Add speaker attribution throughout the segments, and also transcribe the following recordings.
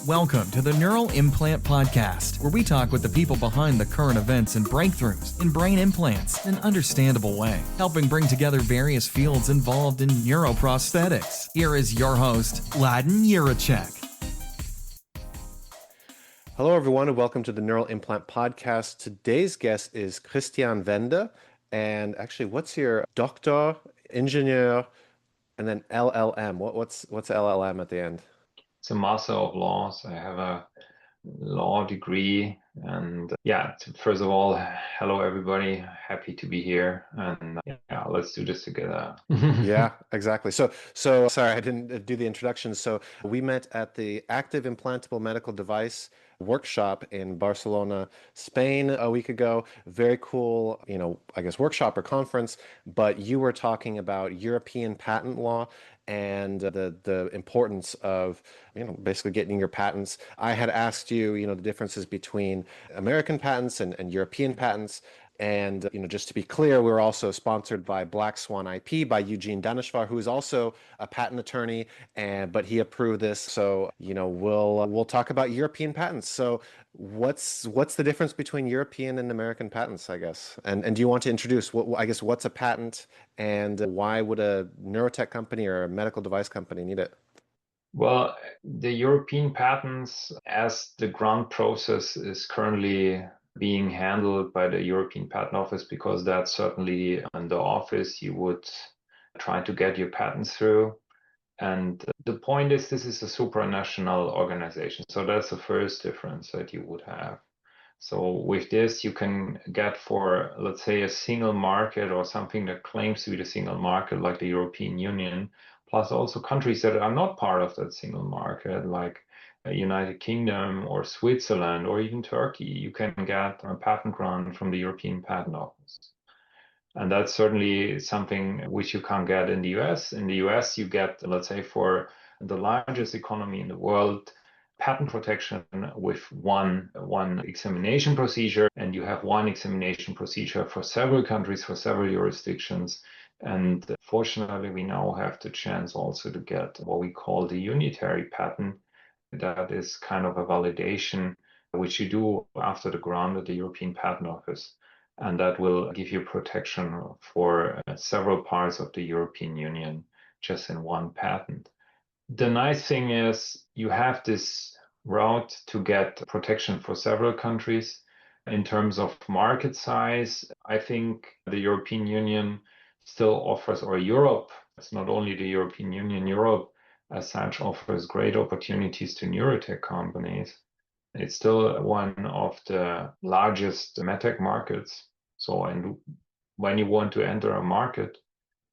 Speaker 1: Welcome to the Neural Implant Podcast, where we talk with the people behind the current events and breakthroughs in brain implants in an understandable way, helping bring together various fields involved in neuroprosthetics. Here is your host, Laden Yurachek.
Speaker 2: Hello, everyone, and welcome to the Neural Implant Podcast. Today's guest is Christian Wende. And actually, what's your doctor, engineer, and then LLM? What's LLM at the end?
Speaker 3: It's a Master of Laws. I have a law degree. And first of all, hello, everybody. Happy to be here. And let's do this together.
Speaker 2: Yeah, exactly. So sorry, I didn't do the introduction. So we met at the Active Implantable Medical Device workshop in Barcelona, Spain a week ago. Very cool, workshop or conference, but you were talking about European patent law and the importance of, basically getting your patents. I had asked you, the differences between American patents and European patents. And, just to be clear, we're also sponsored by blackswan-ip by Eugene Daneshvar, who is also a patent attorney, but he approved this. So, we'll talk about European patents. So what's the difference between European and American patents, I guess? And do you want to introduce what's a patent and why would a neurotech company or a medical device company need it?
Speaker 3: Well, the European patents, as the grant process is currently being handled by the European Patent Office, because that's certainly the office you would try to get your patents through. And the point is, this is a supranational organization. So that's the first difference that you would have. So with this, you can get for, let's say, a single market or something that claims to be the single market, like the European Union, plus also countries that are not part of that single market, like United Kingdom or Switzerland or even Turkey. You can get a patent grant from the European Patent Office. And that's certainly something which you can't get in the US. In the US, you get, let's say, for the largest economy in the world, patent protection with one examination procedure, and you have one examination procedure for several countries, for several jurisdictions. And fortunately, we now have the chance also to get what we call the unitary patent. That is kind of a validation which you do after the grant at the European Patent Office. And that will give you protection for several parts of the European Union just in one patent. The nice thing is you have this route to get protection for several countries. In terms of market size, I think the European Union still offers, or Europe, it's not only the European Union, Europe as such offers great opportunities to neurotech companies. It's still one of the largest medtech markets. So, and when you want to enter a market,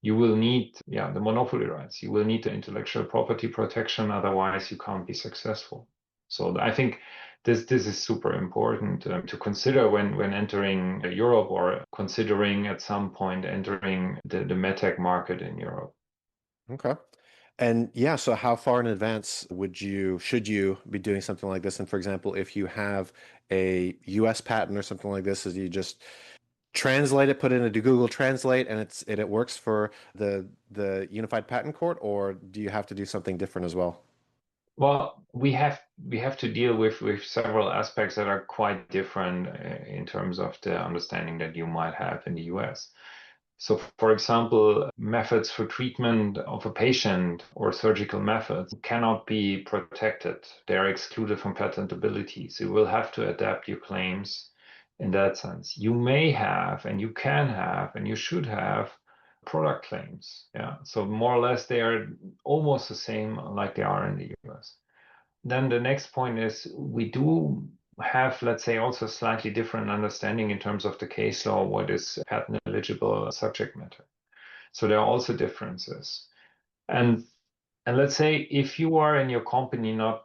Speaker 3: you will need the monopoly rights. You will need the intellectual property protection. Otherwise, you can't be successful. So I think this is super important to consider when entering Europe or considering at some point entering the medtech market in Europe.
Speaker 2: Okay. And so how far in advance should you be doing something like this? And for example, if you have a US patent or something like this, is you just translate it, put it into Google Translate, and it works for the Unified Patent Court, or do you have to do something different as well?
Speaker 3: Well, we have to deal with several aspects that are quite different in terms of the understanding that you might have in the US. So, for example, methods for treatment of a patient or surgical methods cannot be protected. They are excluded from patentability. So you will have to adapt your claims in that sense. You may have, and you can have, and you should have product claims. So more or less they are almost the same like they are in the US. Then the next point is we do have, let's say, also slightly different understanding in terms of the case law, what is patent eligible subject matter. So there are also differences. And let's say if you are in your company not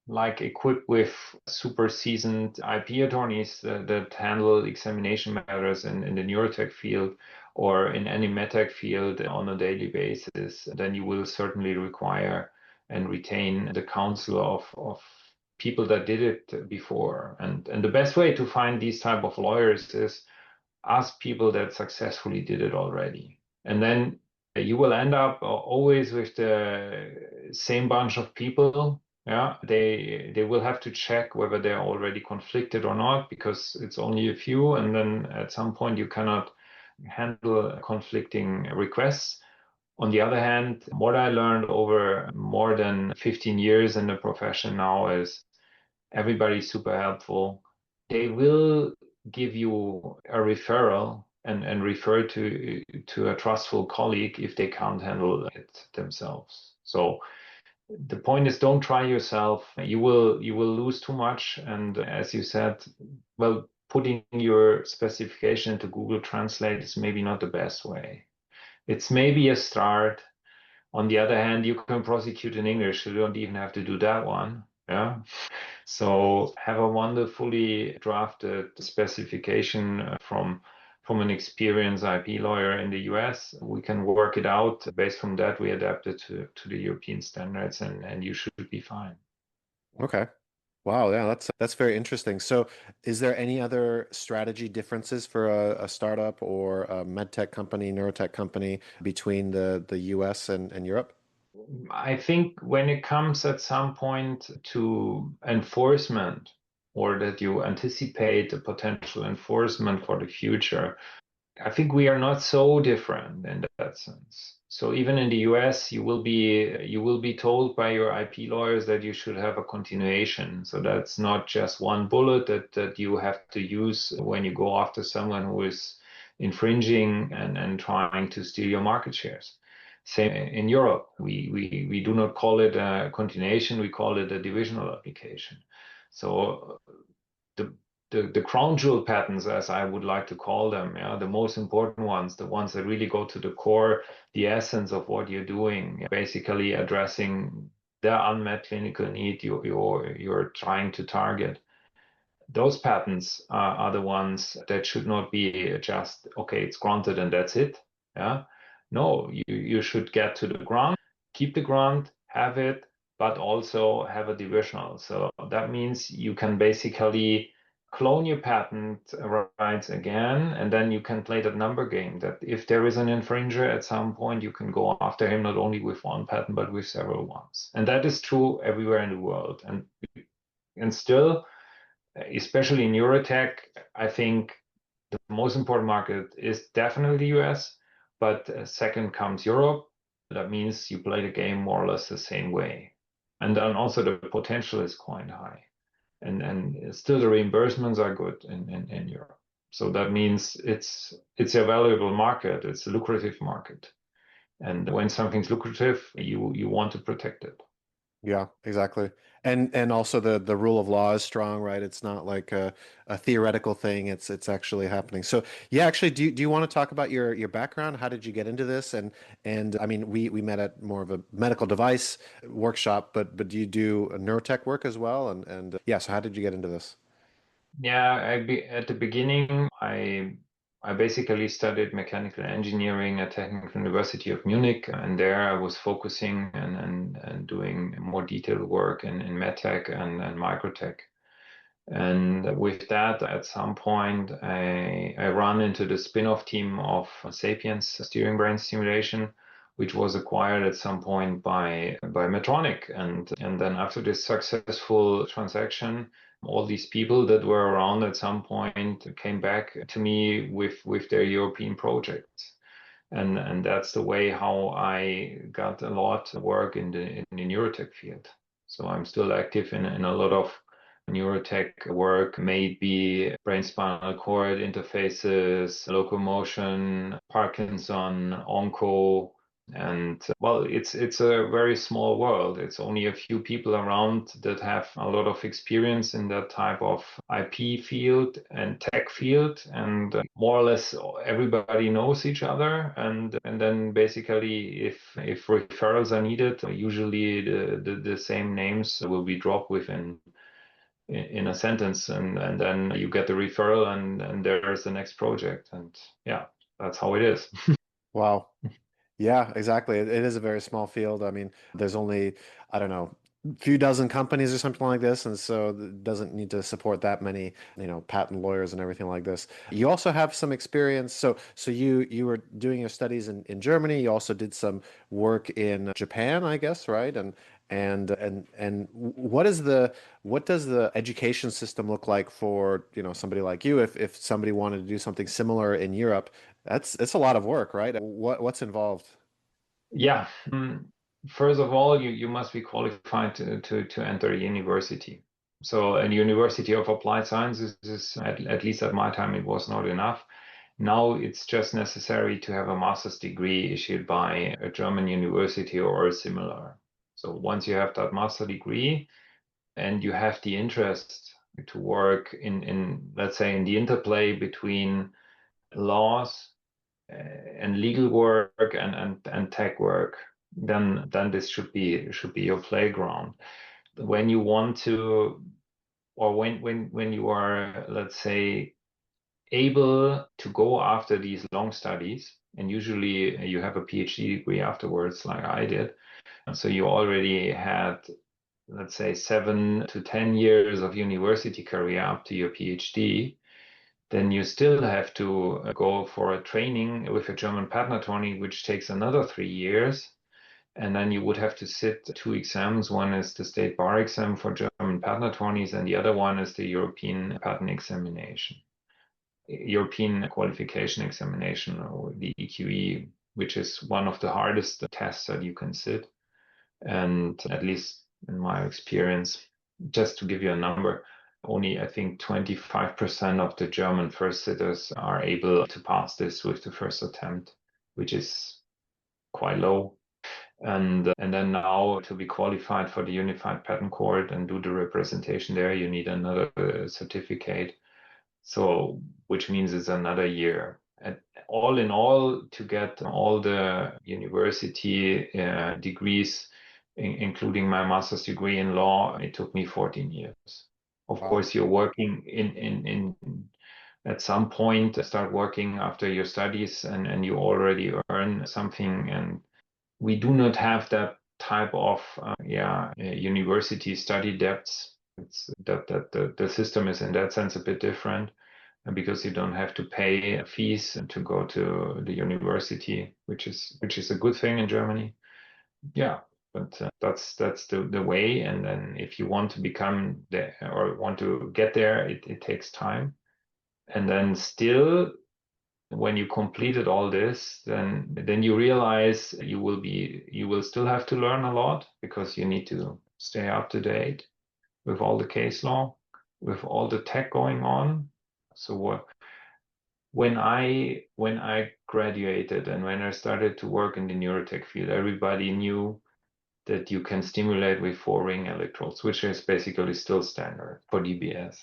Speaker 3: like equipped with super seasoned IP attorneys that handle examination matters in the neurotech field or in any medtech field on a daily basis, then you will certainly require and retain the counsel of people that did it before. And the best way to find these type of lawyers is ask people that successfully did it already. And then you will end up always with the same bunch of people Yeah, they will have to check whether they're already conflicted or not, because it's only a few, and then at some point you cannot handle conflicting requests. On the other hand, what I learned over more than 15 years in the profession now is everybody's super helpful. They will give you a referral and refer to a trustful colleague if they can't handle it themselves. So the point is, don't try yourself. You will lose too much. And as you said, well, putting your specification into Google Translate is maybe not the best way. It's maybe a start. On the other hand, you can prosecute in English. You don't even have to do that one. Yeah. So have a wonderfully drafted specification from an experienced IP lawyer in the US. We can work it out. Based from that, we adapt it to the European standards, and you should be fine.
Speaker 2: Okay. Wow, yeah, that's very interesting. So, is there any other strategy differences for a startup or a medtech company, neurotech company between the US and Europe?
Speaker 3: I think when it comes at some point to enforcement, or that you anticipate a potential enforcement for the future, I think we are not so different in that sense. So even in the US, you will be told by your IP lawyers that you should have a continuation. So that's not just one bullet that you have to use when you go after someone who is infringing and trying to steal your market shares. Same in Europe. We do not call it a continuation, we call it a divisional application. So the the crown jewel patents, as I would like to call them, yeah, the most important ones, the ones that really go to the core, the essence of what you're doing, basically addressing the unmet clinical need you're trying to target. Those patents are the ones that should not be just, okay, it's granted and that's it. Yeah. No, you should get to the grant, keep the grant, have it, but also have a divisional. So that means you can basically clone your patent rights again, and then you can play that number game that if there is an infringer at some point, you can go after him not only with one patent, but with several ones. And that is true everywhere in the world. And still, especially in neurotech, I think the most important market is definitely the US, but second comes Europe. That means you play the game more or less the same way. And then also the potential is quite high. And still the reimbursements are good in Europe. So that means it's a valuable market, it's a lucrative market. And when something's lucrative, you want to protect it.
Speaker 2: Yeah, exactly. And also the rule of law is strong, right? It's not like a theoretical thing. It's actually happening. So yeah, actually, do you want to talk about your background? How did you get into this? And I mean, we met at more of a medical device workshop, but do you do neurotech work as well? And yeah, so how did you get into this?
Speaker 3: Yeah, at the beginning, I basically studied mechanical engineering at Technical University of Munich, and there I was focusing and doing more detailed work in Medtech and microtech. And with that, at some point, I run into the spin-off team of Sapiens steering brain stimulation, which was acquired at some point by Medtronic. And then after this successful transaction, all these people that were around at some point came back to me with their European projects. And that's the way how I got a lot of work in the neurotech field. So I'm still active in a lot of neurotech work, maybe brain spinal cord interfaces, locomotion, Parkinson, onco, and well, it's a very small world. It's only a few people around that have a lot of experience in that type of IP field and tech field, and more or less everybody knows each other. And then basically, if referrals are needed, usually the same names will be dropped within in a sentence, and then you get the referral, and there's the next project, and yeah, that's how it is.
Speaker 2: Wow. Yeah, exactly. It is a very small field. I mean, there's only, I don't know, a few dozen companies or something like this, and so it doesn't need to support that many, patent lawyers and everything like this. You also have some experience. So you were doing your studies in Germany. You also did some work in Japan, I guess, right? And what does the education system look like for, somebody like you, if somebody wanted to do something similar in Europe? It's a lot of work, right? What's involved?
Speaker 3: Yeah. First of all, you must be qualified to enter a university. So a university of applied sciences is, at least at my time, it was not enough. Now it's just necessary to have a master's degree issued by a German university or similar. So once you have that master degree and you have the interest to work in let's say, in the interplay between laws and legal work and tech work, then this should be your playground. When you want to, or when you are, let's say, able to go after these long studies, and usually you have a PhD degree afterwards, like I did. So you already had, let's say, 7 to 10 years of university career up to your PhD. Then you still have to go for a training with a German patent attorney, which takes another 3 years. And then you would have to sit 2 exams. One is the state bar exam for German patent attorneys, and the other one is the European patent examination. European qualification examination, or the EQE, which is one of the hardest tests that you can sit. And at least in my experience, just to give you a number, only I think 25% of the German first sitters are able to pass this with the first attempt, which is quite low. And then now, to be qualified for the Unified Patent Court and do the representation there, you need another certificate. So, which means it's another year. And all in all, to get all the university degrees, including my master's degree in law, it took me 14 years. Of
Speaker 2: Wow.
Speaker 3: course, you're working in at some point, start working after your studies, and you already earn something. And we do not have that type of university study debts. It's that the system is in that sense a bit different, and because you don't have to pay fees to go to the university, which is a good thing in Germany. Yeah, but that's the way. And then if you want to become there or want to get there, it takes time. And then still, when you completed all this, then you realize you will still have to learn a lot, because you need to stay up to date with all the case law, with all the tech going on. So when I graduated and when I started to work in the neurotech field, everybody knew that you can stimulate with 4-ring electrodes, which is basically still standard for DBS.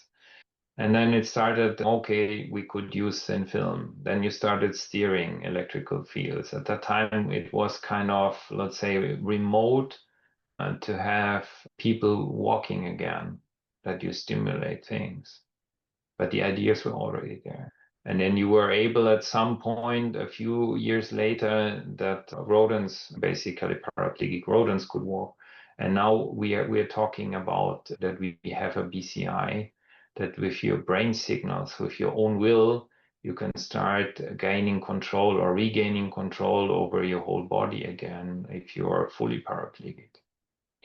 Speaker 3: And then it started, okay, we could use thin film. Then you started steering electrical fields. At that time, it was kind of, let's say, remote to have people walking again, that you stimulate things. But the ideas were already there. And then you were able at some point, a few years later, that rodents, basically paraplegic rodents, could walk. And now we are talking about that we have a BCI, that with your brain signals, with your own will, you can start gaining control or regaining control over your whole body again if you are fully paraplegic.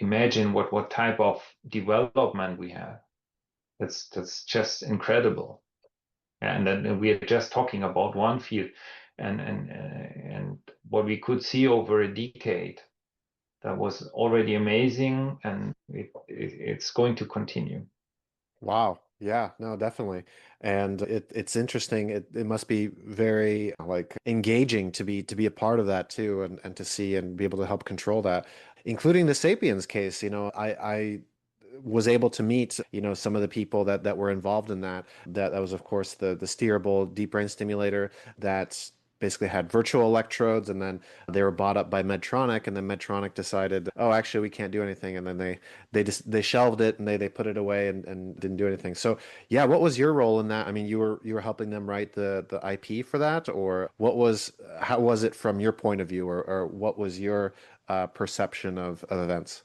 Speaker 3: Imagine what type of development we have. That's just incredible. And then we are just talking about one field, and what we could see over a decade, that was already amazing, and it's going to continue.
Speaker 2: Wow. Yeah, no, definitely. And it's interesting. It must be very like engaging to be a part of that too, and to see and be able to help control that, including the Sapiens case. I was able to meet, some of the people that were involved in that. That was, of course, the steerable deep brain stimulator that basically had virtual electrodes, and then they were bought up by Medtronic, and then Medtronic decided, oh, actually, we can't do anything, and then they shelved it, and they put it away, and didn't do anything. So yeah, what was your role in that? I mean, you were helping them write the IP for that, or how was it from your point of view, or what was your perception of events?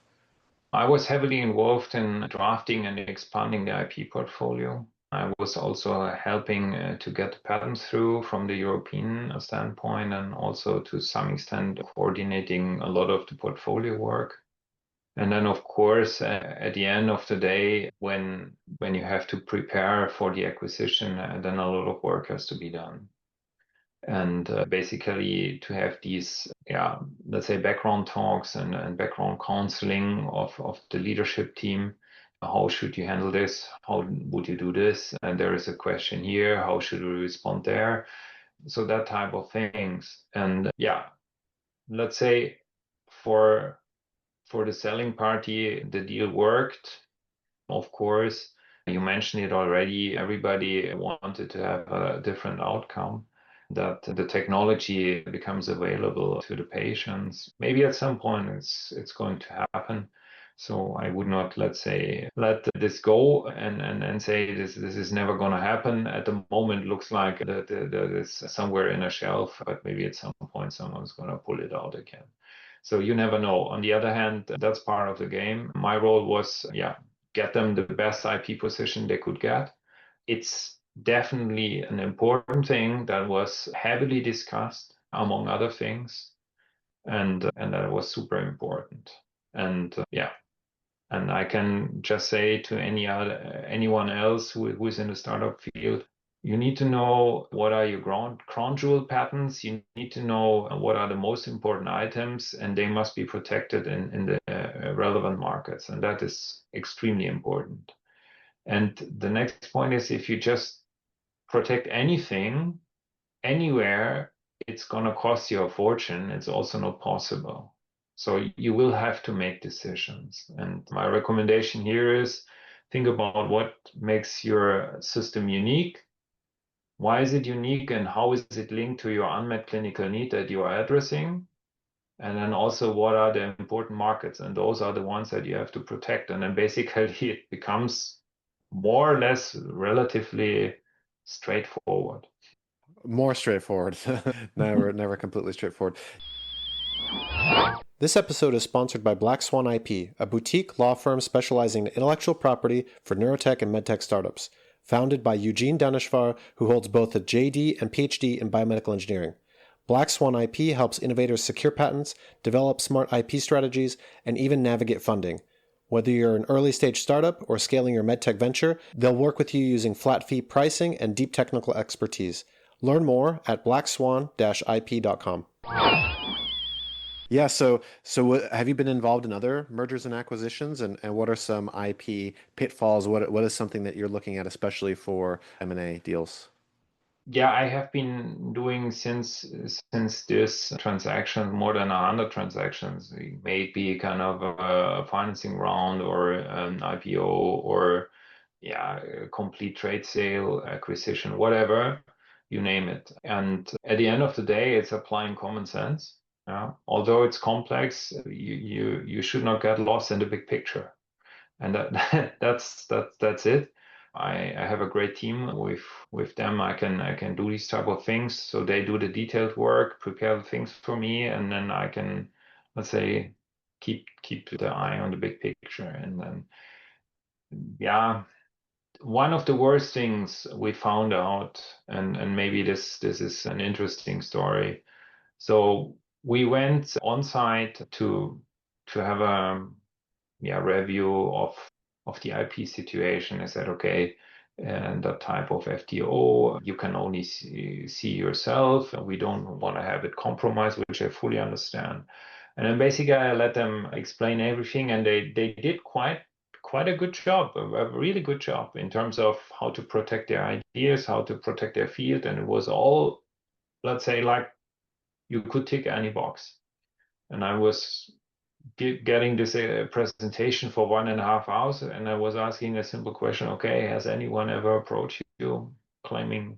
Speaker 3: I was heavily involved in drafting and expanding the IP portfolio. I was also helping to get the patents through from the European standpoint, and also to some extent coordinating a lot of the portfolio work. And then, of course, at the end of the day, when you have to prepare for the acquisition, then a lot of work has to be done. And basically to have these, let's say background talks and background counseling of the leadership team. How should you handle this? How would you do this? And there is a question here. How should we respond there? So that type of things. And let's say for the selling party, the deal worked. Of course, you mentioned it already. Everybody wanted to have a different outcome, that the technology becomes available to the patients. Maybe at some point it's going to happen. So I would not, let's say, let this go and say this is never going to happen. At the moment, looks like that is somewhere in a shelf, but maybe at some point someone's going to pull it out again. So you never know. On the other hand, that's part of the game. My role was, get them the best IP position they could get. It's definitely an important thing that was heavily discussed, among other things, and that was super important. And and I can just say to anyone else who is in the startup field, you need to know what are your crown jewel patents. You need to know what are the most important items, and they must be protected in the relevant markets. And that is extremely important. And the next point is, if you just protect anything, anywhere, it's going to cost you a fortune. It's also not possible. So you will have to make decisions. And my recommendation here is think about what makes your system unique. Why is it unique, and how is it linked to your unmet clinical need that you are addressing? And then also, what are the important markets? And those are the ones that you have to protect. And then basically it becomes more or less relatively straightforward.
Speaker 2: More straightforward. Never completely straightforward. This episode is sponsored by Black Swan IP, a boutique law firm specializing in intellectual property for neurotech and medtech startups, founded by Eugene Daneshvar, who holds both a J.D. and Ph.D. in biomedical engineering. Black Swan IP helps innovators secure patents, develop smart IP strategies, and even navigate funding. Whether you're an early-stage startup or scaling your medtech venture, they'll work with you using flat-fee pricing and deep technical expertise. Learn more at blackswan-ip.com. Yeah, so have you been involved in other mergers and acquisitions, and what are some IP pitfalls? What is something that you're looking at, especially for M&A deals?
Speaker 3: Yeah, I have been doing since this transaction more than 100 transactions. Maybe kind of a financing round or an IPO or a complete trade sale, acquisition, whatever, you name it. And at the end of the day, it's applying common sense. Although it's complex, you should not get lost in the big picture. And that's it. I have a great team. With them I can do these type of things. So they do the detailed work, prepare the things for me, and then I can, let's say, keep the eye on the big picture. And then one of the worst things we found out, and maybe this is an interesting story. So we went on site to have a review of the IP situation. I said, okay, and that type of FTO, you can only see yourself. We don't want to have it compromised, which I fully understand. And then basically I let them explain everything, and they did quite a good job, a really good job in terms of how to protect their ideas, how to protect their field. And it was all, let's say, like you could tick any box. And I was getting this presentation for 1.5 hours, and I was asking a simple question: okay, has anyone ever approached you claiming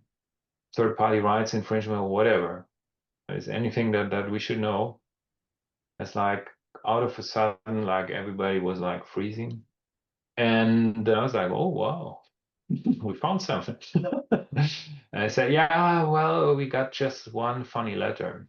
Speaker 3: third-party rights infringement or whatever? Is anything that we should know? It's like out of a sudden, like everybody was like freezing, and I was like, oh wow, we found something. And I said, yeah, well, we got just one funny letter.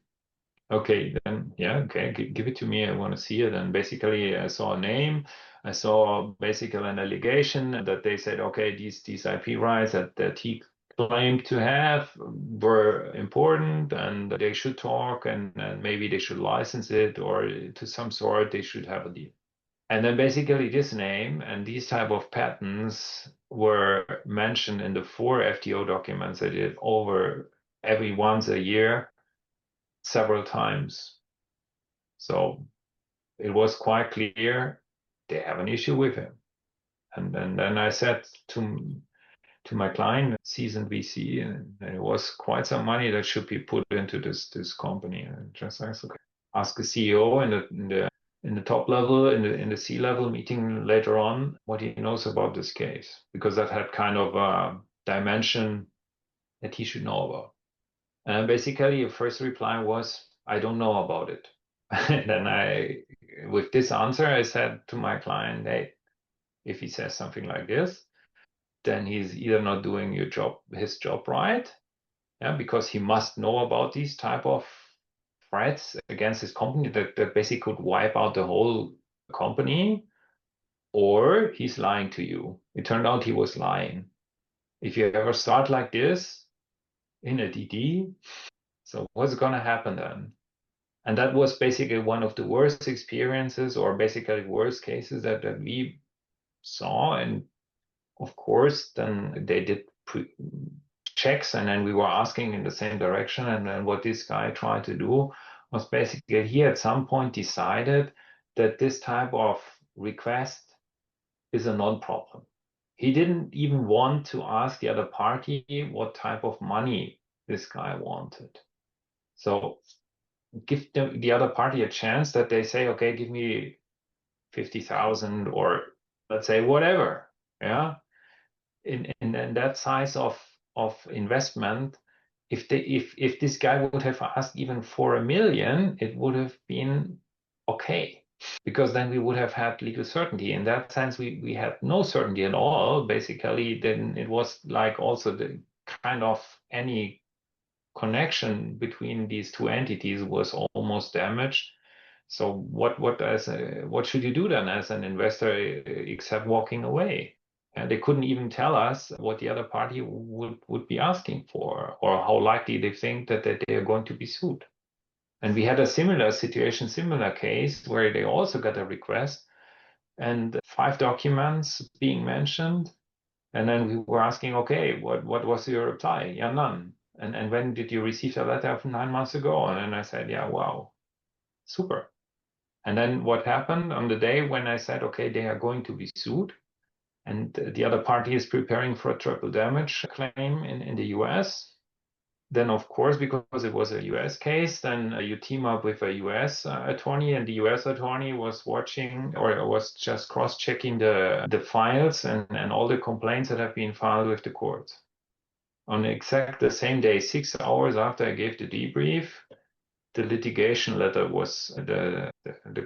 Speaker 3: Okay, then okay, give it to me. I want to see it. And basically, I saw a name. I saw basically an allegation that they said, okay, these IP rights that he claimed to have were important, and they should talk, and maybe they should license it, or to some sort they should have a deal. And then basically this name and these type of patents were mentioned in the 4 FTO documents I did over every once a year, several times. So it was quite clear they have an issue with him. And then I said to my client, seasoned VC, and it was quite some money that should be put into this company. And just asked, okay, ask the CEO in the top level, in the C-level meeting later on, what he knows about this case, because that had kind of a dimension that he should know about. And basically, the first reply was, I don't know about it. And then with this answer, I said to my client, hey, if he says something like this, then he's either not doing his job right, yeah, because he must know about these type of threats against his company that basically could wipe out the whole company, or he's lying to you. It turned out he was lying. If you ever start like this in a DD, so what's going to happen then? And that was basically one of the worst experiences, or basically worst cases that we saw. And of course, then they did checks, and then we were asking in the same direction. And then what this guy tried to do was basically he at some point decided that this type of request is a non-problem. He didn't even want to ask the other party what type of money this guy wanted. So give the other party a chance that they say, okay, give me 50,000 or let's say whatever. Yeah. In that size of investment, if this guy would have asked even for 1 million, it would have been okay, because then we would have had legal certainty. In that sense, we had no certainty at all. Basically, then it was like also the kind of any connection between these two entities was almost damaged. So what should you do then as an investor except walking away? And they couldn't even tell us what the other party would be asking for, or how likely they think that they are going to be sued. And we had a similar situation, similar case, where they also got a request and 5 documents being mentioned. And then we were asking, okay, what was your reply? Yeah, none. And when did you receive the letter 9 months ago? And then I said, yeah, wow, super. And then what happened on the day when I said, okay, they are going to be sued, and the other party is preparing for a triple damage claim in the US. Then, of course, because it was a US case, then you team up with a US attorney, and the US attorney was watching or was just cross-checking the files and all the complaints that have been filed with the court. On exact the same day, 6 hours after I gave the debrief, the litigation letter was the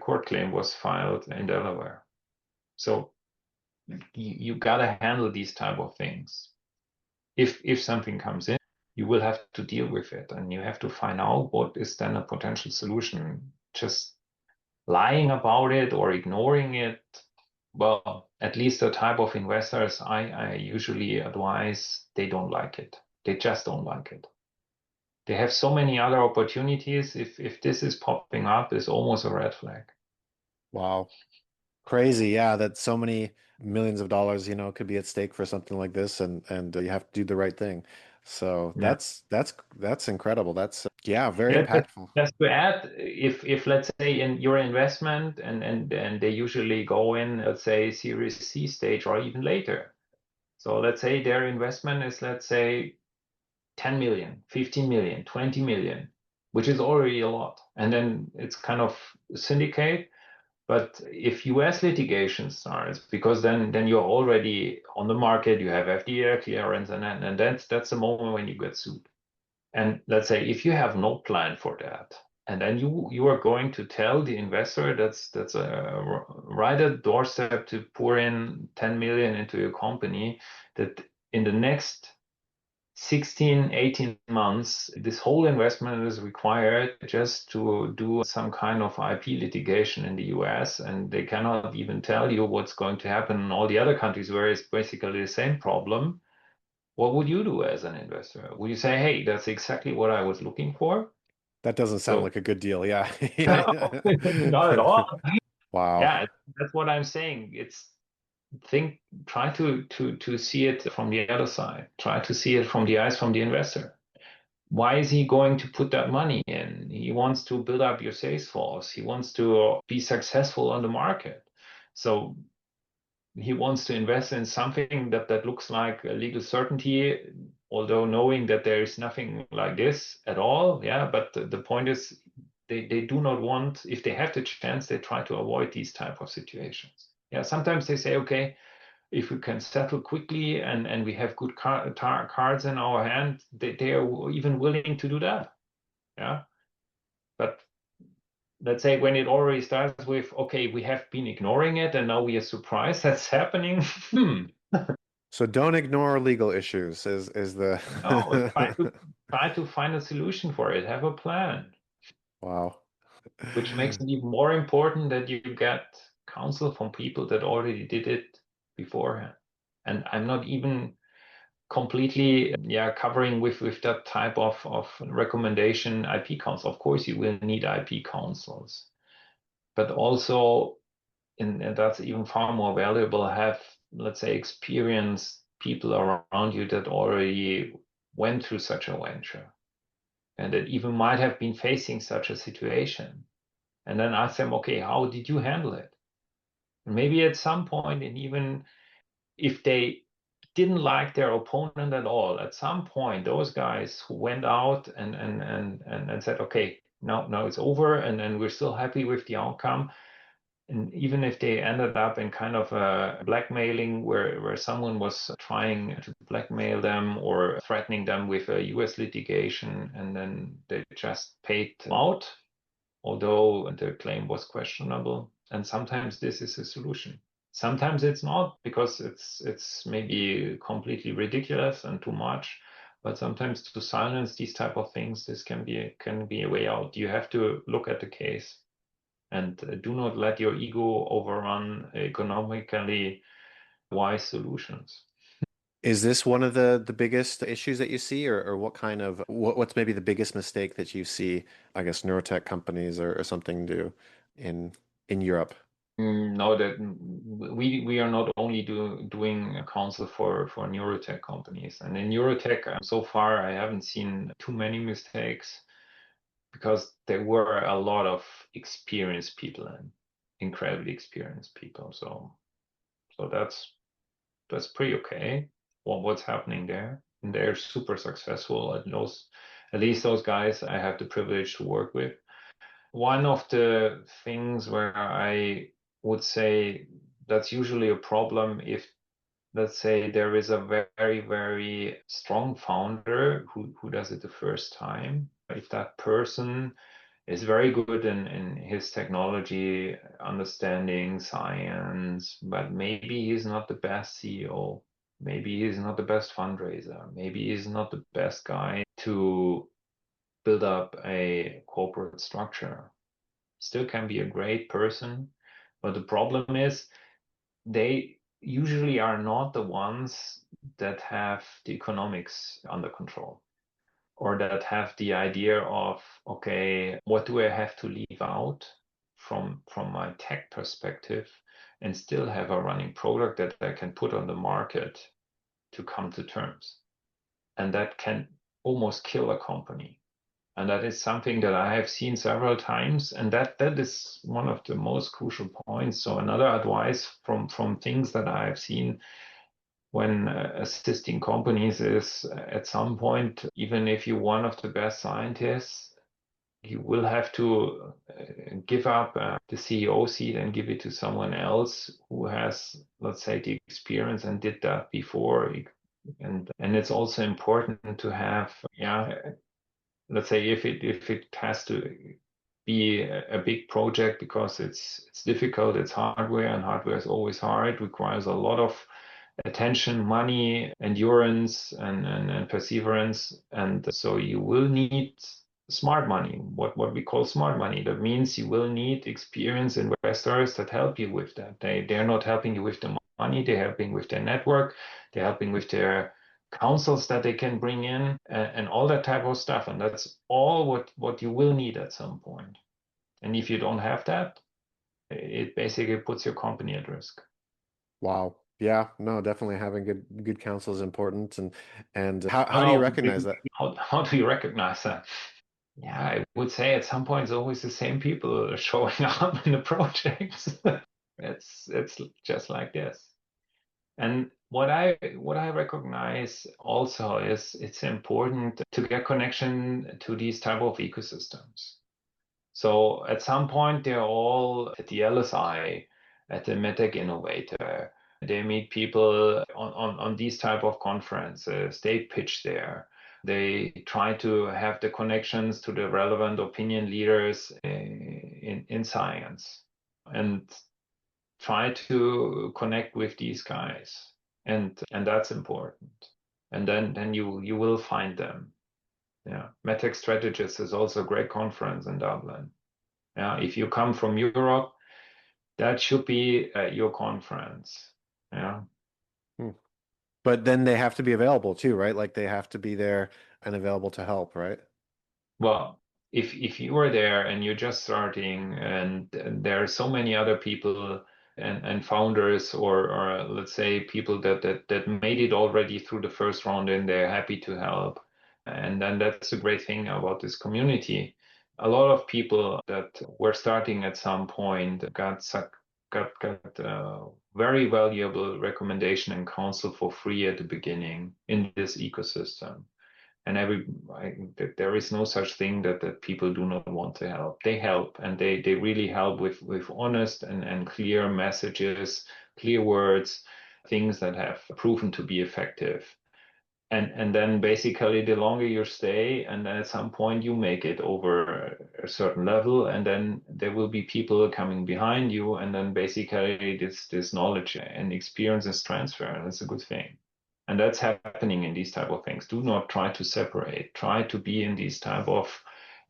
Speaker 3: court claim was filed in Delaware. So you gotta handle these type of things. If something comes in, you will have to deal with it, and you have to find out what is then a potential solution. Just lying about it or ignoring it, well, at least the type of investors I usually advise, they don't like it. They just don't like it. They have so many other opportunities. If this is popping up, it's almost a red flag.
Speaker 2: Wow. Crazy. Yeah, that so many millions of dollars, could be at stake for something like this, and you have to do the right thing. So
Speaker 3: Yeah.
Speaker 2: that's incredible. That's yeah, very
Speaker 3: Yeah,
Speaker 2: impactful.
Speaker 3: just to add, if let's say in your investment and they usually go in, let's say Series C stage or even later. So let's say their investment is, let's say 10 million, 15 million, 20 million, which is already a lot. And then it's kind of syndicate. But if US litigation starts, because then you're already on the market, you have FDA clearance, and that's the moment when you get sued. And let's say if you have no plan for that, and then you are going to tell the investor that's a right at doorstep to pour in 10 million into your company, that in the next 16, 18 months, this whole investment is required just to do some kind of IP litigation in the US, and they cannot even tell you what's going to happen in all the other countries where it's basically the same problem. What would you do as an investor? Would you say, hey, that's exactly what I was looking for?
Speaker 2: That doesn't sound
Speaker 3: So,
Speaker 2: like a good deal. Yeah.
Speaker 3: not at all.
Speaker 2: Wow.
Speaker 3: Yeah, that's what I'm saying. Try to see it from the other side. Try to see it from the eyes from the investor. Why is he going to put that money in? He wants to build up your sales force. He wants to be successful on the market. So he wants to invest in something that looks like a legal certainty, although knowing that there is nothing like this at all. Yeah, but the point is they do not want, if they have the chance, they try to avoid these type of situations. Yeah, sometimes they say, okay, if we can settle quickly and we have good cards in our hand, they are even willing to do that. Yeah. But let's say when it already starts with, okay, we have been ignoring it and now we are surprised that's happening.
Speaker 2: So don't ignore legal issues is the
Speaker 3: No, try to find a solution for it. Have a plan,
Speaker 2: wow.
Speaker 3: which makes it even more important that you get counsel from people that already did it beforehand. And I'm not even completely covering with that type of recommendation IP counsel. Of course, you will need IP counsels, but also, and that's even far more valuable, have, let's say, experienced people around you that already went through such a venture and that even might have been facing such a situation. And then ask them, okay, how did you handle it? And maybe at some point, and even if they didn't like their opponent at all, at some point, those guys who went out and said, okay, now it's over, and we're still happy with the outcome. And even if they ended up in kind of a blackmailing where someone was trying to blackmail them or threatening them with a US litigation, and then they just paid out, although the claim was questionable. And sometimes this is a solution. Sometimes it's not, because it's maybe completely ridiculous and too much. But sometimes to silence these type of things, this can be a way out. You have to look at the case and do not let your ego overrun economically wise solutions.
Speaker 2: Is this one of the biggest issues that you see, or what's maybe the biggest mistake that you see, I guess, neurotech companies or something do in Europe?
Speaker 3: No, that we are not only doing counsel for neurotech companies, and in neurotech so far I haven't seen too many mistakes because there were a lot of experienced people and incredibly experienced people. So that's pretty okay. What's happening there, and they're super successful. At least those guys I have the privilege to work with. One of the things where I would say that's usually a problem if, let's say, there is a very, very strong founder who does it the first time. If that person is very good in his technology, understanding science, but maybe he's not the best CEO. Maybe he's not the best fundraiser. Maybe he's not the best guy to build up a corporate structure. Still can be a great person, but the problem is they usually are not the ones that have the economics under control, or that have the idea of, okay, what do I have to leave out from my tech perspective and still have a running product that I can put on the market to come to terms. And that can almost kill a company. And that is something that I have seen several times, and that is one of the most crucial points. So another advice from things that I have seen when assisting companies is, at some point, even if you're one of the best scientists, you will have to give up the CEO seat and give it to someone else who has, let's say, the experience and did that before. And it's also important to have, let's say, if it has to be a big project, because it's difficult, it's hardware, and hardware is always hard, requires a lot of attention, money, endurance, and perseverance. And so you will need smart money, what we call smart money. That means you will need experienced investors that help you with that. They're not helping you with the money, they're helping with their network, they're helping with their counsels that they can bring in, and all that type of stuff. And that's all what you will need at some point. And if you don't have that, it basically puts your company at risk.
Speaker 2: Wow. Yeah, no, definitely having good counsel is important. And how do you
Speaker 3: Well,
Speaker 2: recognize that?
Speaker 3: how do you recognize that? Yeah, I would say at some point it's always the same people showing up in the projects. It's just like this. And what I recognize also is it's important to get connection to these type of ecosystems. So at some point they're all at the LSI, at the Medtech Innovator. They meet people on these type of conferences. They pitch there. They try to have the connections to the relevant opinion leaders in science and try to connect with these guys. And that's important. And then you will find them. Yeah. Medtech Strategist is also a great conference in Dublin. Yeah. If you come from Europe, that should be your conference. Yeah.
Speaker 2: Hmm. But then they have to be available too, right? Like they have to be there and available to help, right?
Speaker 3: Well, if you are there and you're just starting and there are so many other people and founders or let's say people that made it already through the first round and they're happy to help. And then that's a great thing about this community. A lot of people that were starting at some point got very valuable recommendation and counsel for free at the beginning in this ecosystem. And there is no such thing that people do not want to help. They help, and they really help with honest and clear messages, clear words, things that have proven to be effective. And then basically the longer you stay, and then at some point you make it over a certain level, and then there will be people coming behind you, and then basically this knowledge and experience is transferred, and that's a good thing. And that's happening in these type of things. Do not try to separate. Try to be in these type of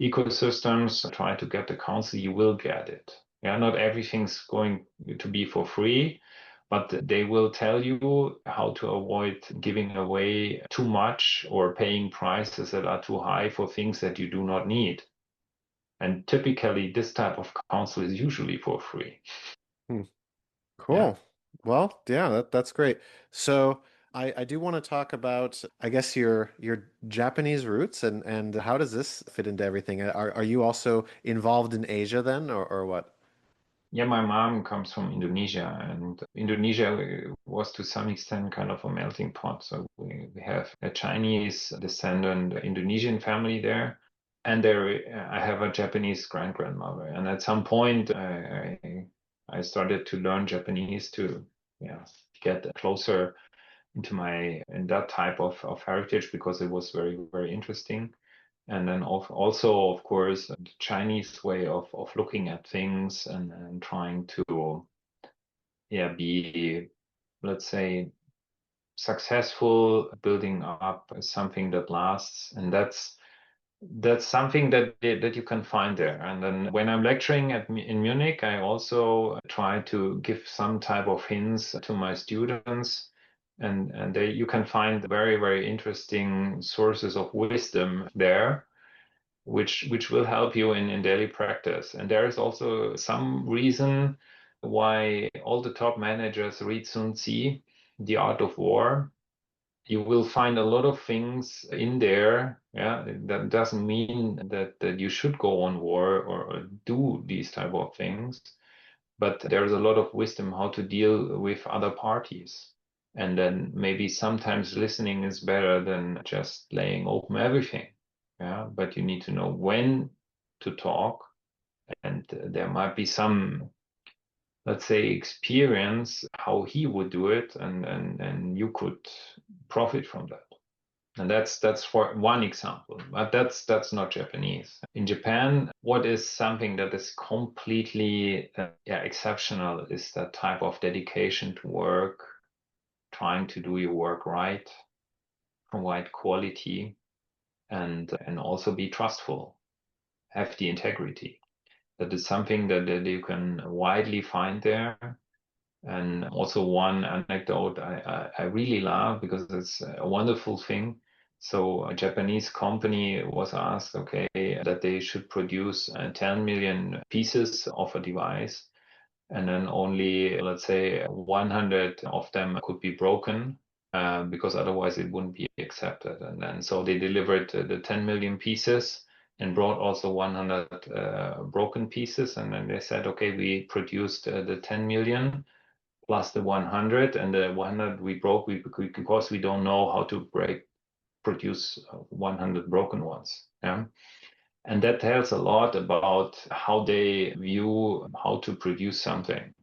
Speaker 3: ecosystems. Try to get the counsel. You will get it. Yeah, not everything's going to be for free, but they will tell you how to avoid giving away too much or paying prices that are too high for things that you do not need. And typically, this type of counsel is usually for free.
Speaker 2: Hmm.
Speaker 3: Yeah.
Speaker 2: Cool. Well, yeah, that's great. So I do want to talk about, I guess, your Japanese roots and how does this fit into everything? Are you also involved in Asia then, or what?
Speaker 3: Yeah, my mom comes from Indonesia, and Indonesia was to some extent kind of a melting pot. So we have a Chinese descendant Indonesian family there, and there I have a Japanese grandmother. And at some point, I started to learn Japanese to get closer in that type of heritage because it was very, very interesting. And then also, of course, the Chinese way of looking at things and trying to, be, let's say, successful, building up something that lasts. And that's something that you can find there. And then when I'm lecturing in Munich, I also try to give some type of hints to my students. And you can find very, very interesting sources of wisdom there which will help you in daily practice. And there is also some reason why all the top managers read Sun Tzu, The Art of War. You will find a lot of things in there. Yeah, that doesn't mean that you should go on war or do these type of things, but there's a lot of wisdom how to deal with other parties. And then maybe sometimes listening is better than just laying open everything. Yeah, but you need to know when to talk, and there might be some, let's say, experience how he would do it, and you could profit from that. And that's for one example, but that's not Japanese. In Japan, what is something that is completely exceptional is that type of dedication to work, trying to do your work right, provide quality, and also be trustful, have the integrity. That is something that you can widely find there. And also one anecdote I really love because it's a wonderful thing. So a Japanese company was asked, okay, that they should produce 10 million pieces of a device. and then only, let's say, 100 of them could be broken, because otherwise it wouldn't be accepted. And then so they delivered the 10 million pieces and brought also 100 broken pieces. And then they said, okay, we produced the 10 million plus the 100, and the 100 we broke because we don't know how to produce 100 broken ones. Yeah. And that tells a lot about how they view how to produce something.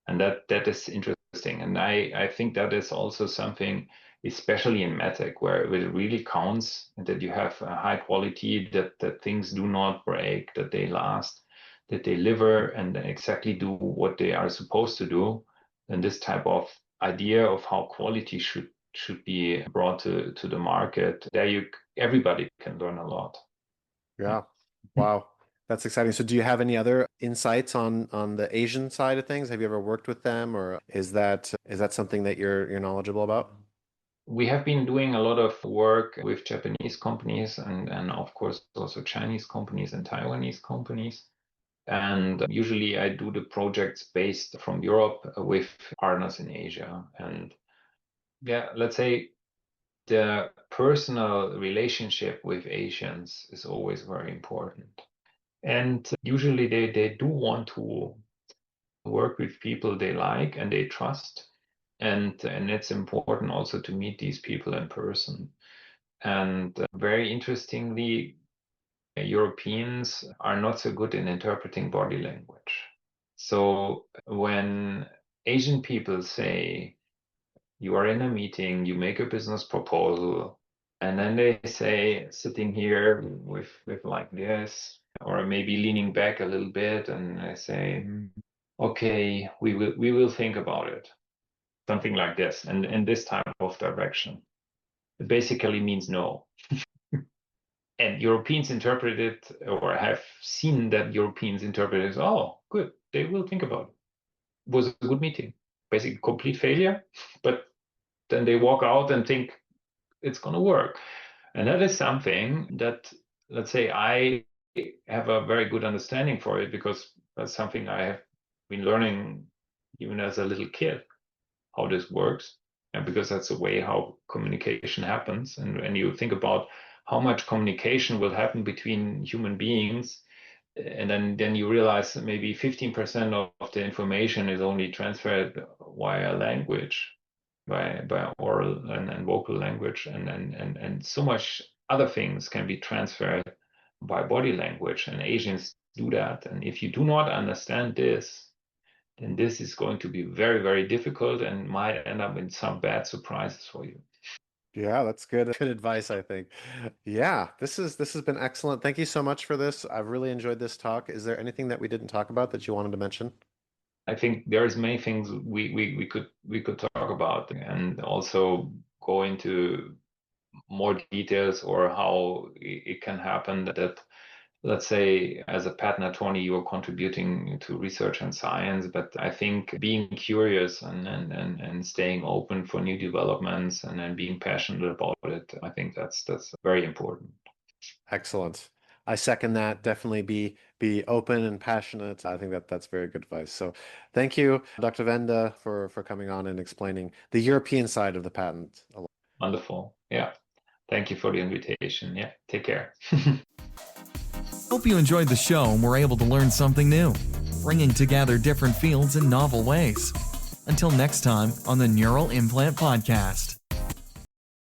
Speaker 3: And that is interesting. And I think that is also something, especially in Medtech, where it really counts that you have a high quality, that things do not break, that they last, that they deliver and exactly do what they are supposed to do. And this type of idea of how quality should be brought to the market, there everybody can learn a lot.
Speaker 2: Yeah. Wow. That's exciting. So do you have any other insights on the Asian side of things? Have you ever worked with them, or is that something that you're knowledgeable about?
Speaker 3: We have been doing a lot of work with Japanese companies and of course also Chinese companies and Taiwanese companies. And usually I do the projects based from Europe with partners in Asia. And yeah, let's say the personal relationship with Asians is always very important. And usually they do want to work with people they like and they trust. And it's important also to meet these people in person. And very interestingly, Europeans are not so good in interpreting body language. So when Asian people say, you are in a meeting, you make a business proposal, and then they say, sitting here with like this, or maybe leaning back a little bit, and they say, okay, we will think about it. Something like this, and in this type of direction. It basically means no. And Europeans interpret it, or have seen that Europeans interpret it as, oh, good, they will think about it. It was a good meeting. Basically, complete failure, but then they walk out and think it's going to work. And that is something that, let's say, I have a very good understanding for it, because that's something I have been learning even as a little kid, how this works. And because that's the way how communication happens. And when you think about how much communication will happen between human beings, and then you realize that maybe 15% of the information is only transferred via language, by oral and vocal language, and so much other things can be transferred by body language, and Asians do that. And if you do not understand this, then this is going to be very, very difficult and might end up in some bad surprises for you.
Speaker 2: Yeah, that's good advice, I think. Yeah, this has been excellent. Thank you so much for this. I've really enjoyed this talk. Is there anything that we didn't talk about that you wanted to mention?
Speaker 3: I think there's many things we could talk about, and also go into more details, or how it can happen that, let's say, as a patent attorney, you're contributing to research and science, but I think being curious and staying open for new developments, and then being passionate about it, I think that's very important.
Speaker 2: Excellent. I second that. Definitely be open and passionate. I think that's very good advice. So thank you, Dr. Wende, for coming on and explaining the European side of the patent.
Speaker 3: Wonderful. Yeah. Thank you for the invitation. Yeah. Take care.
Speaker 1: Hope you enjoyed the show and were able to learn something new, bringing together different fields in novel ways. Until next time on the Neural Implant Podcast.